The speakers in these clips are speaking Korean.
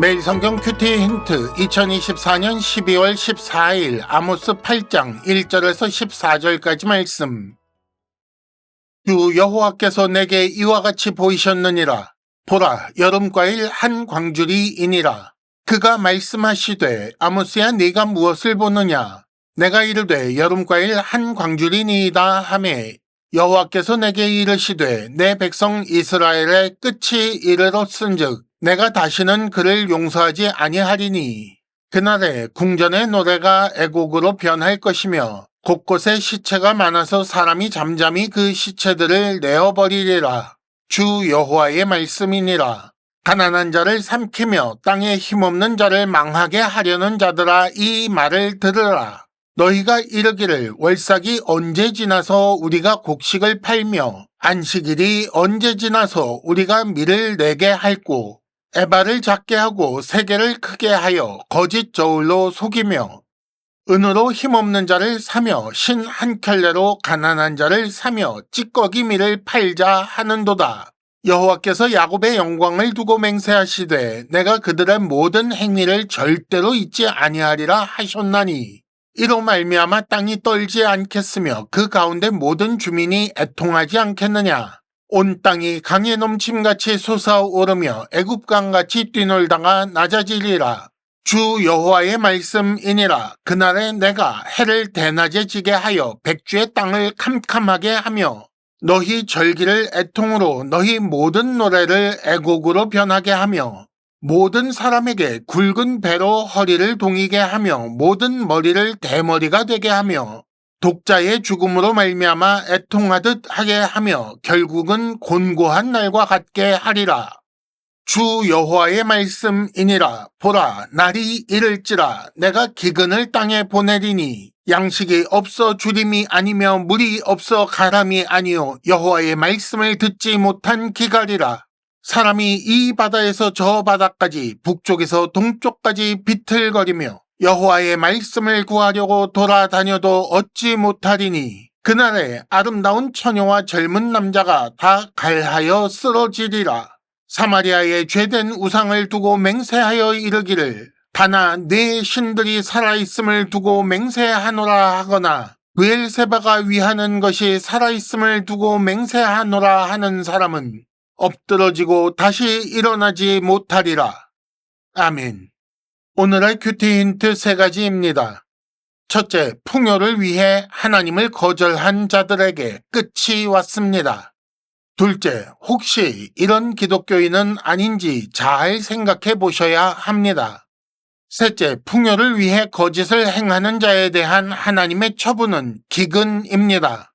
매일 성경 큐티 힌트 2024년 12월 14일 아모스 8장 1절에서 14절까지 말씀. 주 여호와께서 내게 이와 같이 보이셨느니라. 보라, 여름과일 한 광주리이니라. 그가 말씀하시되 아모스야 네가 무엇을 보느냐. 내가 이르되 여름과일 한 광주리니이다 하매 여호와께서 내게 이르시되 내 백성 이스라엘의 끝이 이르렀은즉 내가 다시는 그를 용서하지 아니하리니 그날에 궁전의 노래가 애곡으로 변할 것이며 곳곳에 시체가 많아서 사람이 잠잠히 그 시체들을 내어버리리라. 주 여호와의 말씀이니라. 가난한 자를 삼키며 땅에 힘없는 자를 망하게 하려는 자들아 이 말을 들으라. 너희가 이르기를 월삭이 언제 지나서 우리가 곡식을 팔며 안식일이 언제 지나서 우리가 밀을 내게 할꼬 에바를 작게 하고 세계를 크게 하여 거짓 저울로 속이며 은으로 힘없는 자를 사며 신 한 켤레로 가난한 자를 사며 찌꺼기 밀을 팔자 하는도다. 여호와께서 야곱의 영광을 두고 맹세하시되 내가 그들의 모든 행위를 절대로 잊지 아니하리라 하셨나니 이로 말미암아 땅이 떨지 않겠으며 그 가운데 모든 주민이 애통하지 않겠느냐. 온 땅이 강의 넘침같이 솟아오르며 애굽강같이 뛰놀다가 낮아지리라. 주 여호와의 말씀이니라. 그날에 내가 해를 대낮에 지게 하여 백주의 땅을 캄캄하게 하며 너희 절기를 애통으로 너희 모든 노래를 애곡으로 변하게 하며 모든 사람에게 굵은 배로 허리를 동이게 하며 모든 머리를 대머리가 되게 하며 독자의 죽음으로 말미암아 애통하듯 하게 하며 결국은 곤고한 날과 같게 하리라. 주 여호와의 말씀이니라. 보라, 날이 이를지라 내가 기근을 땅에 보내리니 양식이 없어 주림이 아니며 물이 없어 가람이 아니요 여호와의 말씀을 듣지 못한 기갈이라. 사람이 이 바다에서 저 바다까지 북쪽에서 동쪽까지 비틀거리며 여호와의 말씀을 구하려고 돌아다녀도 얻지 못하리니 그날에 아름다운 처녀와 젊은 남자가 다 갈하여 쓰러지리라. 사마리아의 죄된 우상을 두고 맹세하여 이르기를 다나 네 신들이 살아있음을 두고 맹세하노라 하거나 브엘세바가 위하는 것이 살아있음을 두고 맹세하노라 하는 사람은 엎드러지고 다시 일어나지 못하리라. 아멘. 오늘의 큐티 힌트 3가지입니다. 첫째, 풍요를 위해 하나님을 거절한 자들에게 끝이 왔습니다. 둘째, 혹시 이런 기독교인은 아닌지 잘 생각해 보셔야 합니다. 셋째, 풍요를 위해 거짓을 행하는 자에 대한 하나님의 처분은 기근입니다.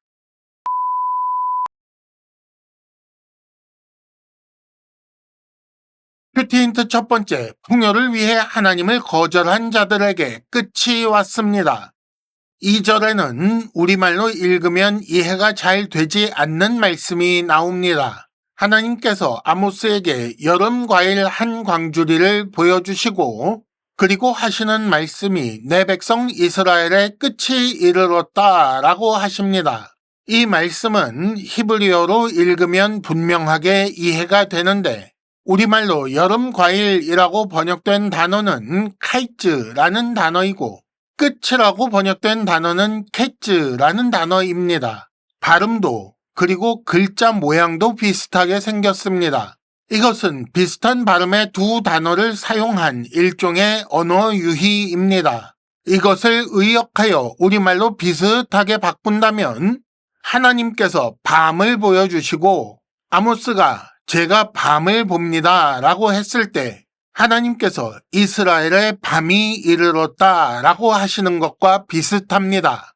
큐티 힌트 첫 번째, 풍요를 위해 하나님을 거절한 자들에게 끝이 왔습니다. 2절에는 우리말로 읽으면 이해가 잘 되지 않는 말씀이 나옵니다. 하나님께서 아모스에게 여름 과일 한 광주리를 보여주시고 그리고 하시는 말씀이 내 백성 이스라엘의 끝이 이르렀다 라고 하십니다. 이 말씀은 히브리어로 읽으면 분명하게 이해가 되는데 우리말로 여름 과일이라고 번역된 단어는 카이츠라는 단어이고 끝이라고 번역된 단어는 캣츠라는 단어입니다. 발음도 그리고 글자 모양도 비슷하게 생겼습니다. 이것은 비슷한 발음의 두 단어를 사용한 일종의 언어 유희입니다. 이것을 의역하여 우리말로 비슷하게 바꾼다면 하나님께서 밤을 보여주시고 아모스가 제가 밤을 봅니다 라고 했을 때 하나님께서 이스라엘의 밤이 이르렀다 라고 하시는 것과 비슷합니다.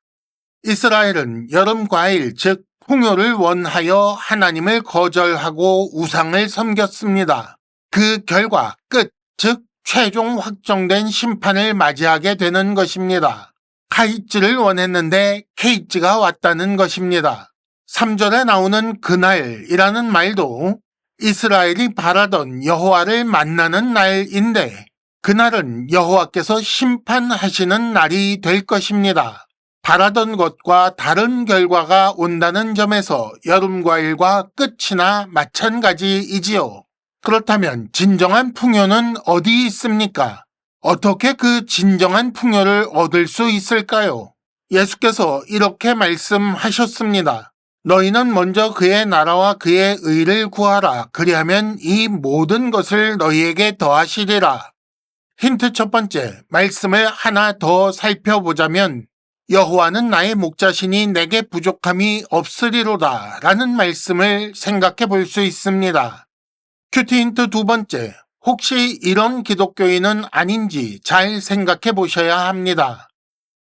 이스라엘은 여름 과일 즉 풍요를 원하여 하나님을 거절하고 우상을 섬겼습니다. 그 결과 끝 즉 최종 확정된 심판을 맞이하게 되는 것입니다. 카이츠를 원했는데 케이츠가 왔다는 것입니다. 3절에 나오는 그날이라는 말도 이스라엘이 바라던 여호와를 만나는 날인데 그날은 여호와께서 심판하시는 날이 될 것입니다. 바라던 것과 다른 결과가 온다는 점에서 여름과일과 끝이나 마찬가지이지요. 그렇다면 진정한 풍요는 어디 있습니까? 어떻게 그 진정한 풍요를 얻을 수 있을까요? 예수께서 이렇게 말씀하셨습니다. 너희는 먼저 그의 나라와 그의 의를 구하라. 그리하면 이 모든 것을 너희에게 더하시리라. 힌트 첫 번째, 말씀을 하나 더 살펴보자면 여호와는 나의 목자시니 내게 부족함이 없으리로다 라는 말씀을 생각해 볼 수 있습니다. 큐티 힌트 두 번째, 혹시 이런 기독교인은 아닌지 잘 생각해 보셔야 합니다.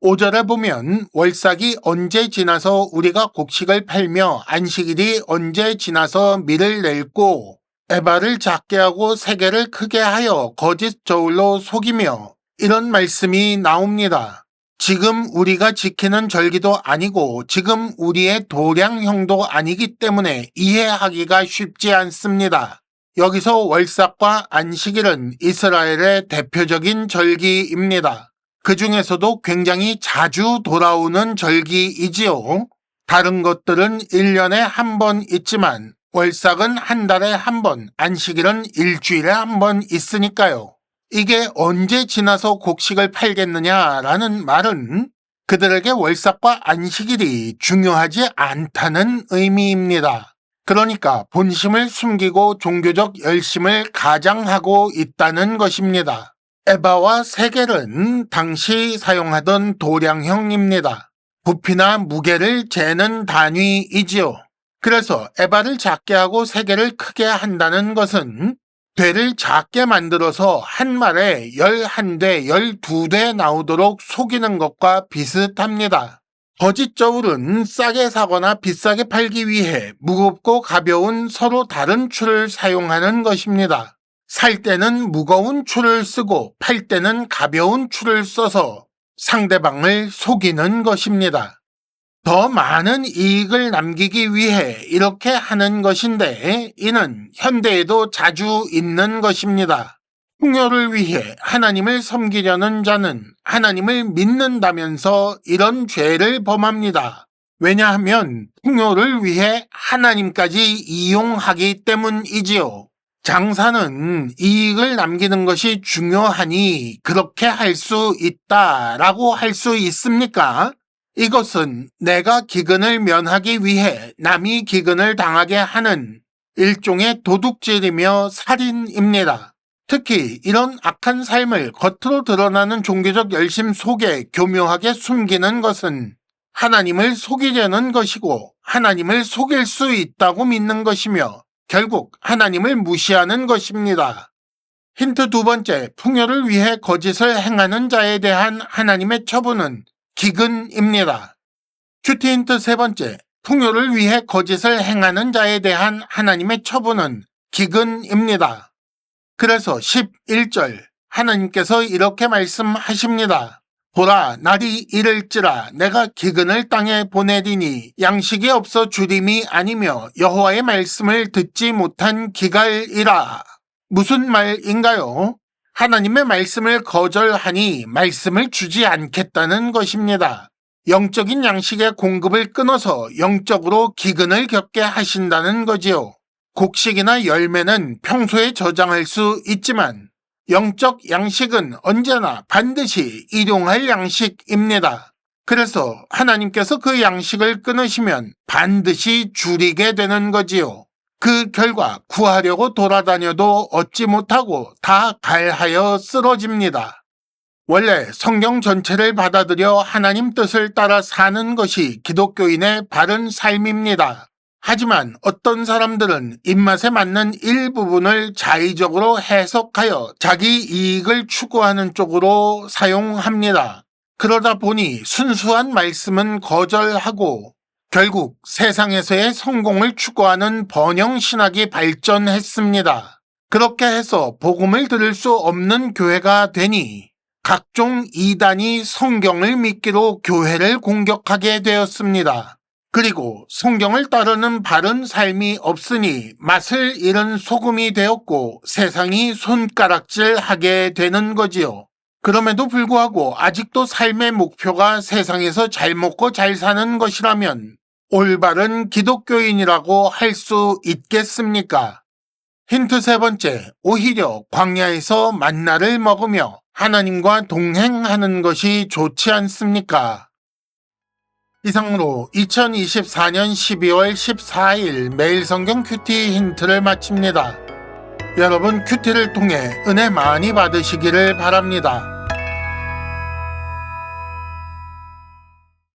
5절에 보면 월삭이 언제 지나서 우리가 곡식을 팔며 안식일이 언제 지나서 밀을 낼고 에바를 작게 하고 세게를 크게 하여 거짓 저울로 속이며 이런 말씀이 나옵니다. 지금 우리가 지키는 절기도 아니고 지금 우리의 도량형도 아니기 때문에 이해하기가 쉽지 않습니다. 여기서 월삭과 안식일은 이스라엘의 대표적인 절기입니다. 그 중에서도 굉장히 자주 돌아오는 절기이지요. 다른 것들은 1년에 한 번 있지만 월삭은 한 달에 한 번, 안식일은 일주일에 한 번 있으니까요. 이게 언제 지나서 곡식을 팔겠느냐라는 말은 그들에게 월삭과 안식일이 중요하지 않다는 의미입니다. 그러니까 본심을 숨기고 종교적 열심을 가장하고 있다는 것입니다. 에바와 세겔은 당시 사용하던 도량형입니다. 부피나 무게를 재는 단위이지요. 그래서 에바를 작게 하고 세겔을 크게 한다는 것은 되를 작게 만들어서 한 말에 11대, 12대 나오도록 속이는 것과 비슷합니다. 거짓 저울은 싸게 사거나 비싸게 팔기 위해 무겁고 가벼운 서로 다른 줄을 사용하는 것입니다. 살 때는 무거운 줄을 쓰고 팔 때는 가벼운 줄을 써서 상대방을 속이는 것입니다. 더 많은 이익을 남기기 위해 이렇게 하는 것인데 이는 현대에도 자주 있는 것입니다. 풍요를 위해 하나님을 섬기려는 자는 하나님을 믿는다면서 이런 죄를 범합니다. 왜냐하면 풍요를 위해 하나님까지 이용하기 때문이지요. 장사는 이익을 남기는 것이 중요하니 그렇게 할 수 있다라고 할 수 있습니까? 이것은 내가 기근을 면하기 위해 남이 기근을 당하게 하는 일종의 도둑질이며 살인입니다. 특히 이런 악한 삶을 겉으로 드러나는 종교적 열심 속에 교묘하게 숨기는 것은 하나님을 속이려는 것이고 하나님을 속일 수 있다고 믿는 것이며 결국 하나님을 무시하는 것입니다. 힌트 두 번째, 풍요를 위해 거짓을 행하는 자에 대한 하나님의 처분은 기근입니다. 큐티 힌트 세 번째, 풍요를 위해 거짓을 행하는 자에 대한 하나님의 처분은 기근입니다. 그래서 11절, 하나님께서 이렇게 말씀하십니다. 보라, 날이 이를지라 내가 기근을 땅에 보내리니 양식이 없어 주림이 아니며 여호와의 말씀을 듣지 못한 기갈이라. 무슨 말인가요? 하나님의 말씀을 거절하니 말씀을 주지 않겠다는 것입니다. 영적인 양식의 공급을 끊어서 영적으로 기근을 겪게 하신다는 거지요. 곡식이나 열매는 평소에 저장할 수 있지만 영적 양식은 언제나 반드시 일용할 양식입니다. 그래서 하나님께서 그 양식을 끊으시면 반드시 줄이게 되는 거지요. 그 결과 구하려고 돌아다녀도 얻지 못하고 다 갈하여 쓰러집니다. 원래 성경 전체를 받아들여 하나님 뜻을 따라 사는 것이 기독교인의 바른 삶입니다. 하지만 어떤 사람들은 입맛에 맞는 일부분을 자의적으로 해석하여 자기 이익을 추구하는 쪽으로 사용합니다. 그러다 보니 순수한 말씀은 거절하고 결국 세상에서의 성공을 추구하는 번영신학이 발전했습니다. 그렇게 해서 복음을 들을 수 없는 교회가 되니 각종 이단이 성경을 믿기로 교회를 공격하게 되었습니다. 그리고 성경을 따르는 바른 삶이 없으니 맛을 잃은 소금이 되었고 세상이 손가락질하게 되는 거지요. 그럼에도 불구하고 아직도 삶의 목표가 세상에서 잘 먹고 잘 사는 것이라면 올바른 기독교인이라고 할 수 있겠습니까? 힌트 세 번째, 오히려 광야에서 만나를 먹으며 하나님과 동행하는 것이 좋지 않습니까? 이상으로 2024년 12월 14일 매일 성경 큐티 힌트를 마칩니다. 여러분 큐티를 통해 은혜 많이 받으시기를 바랍니다.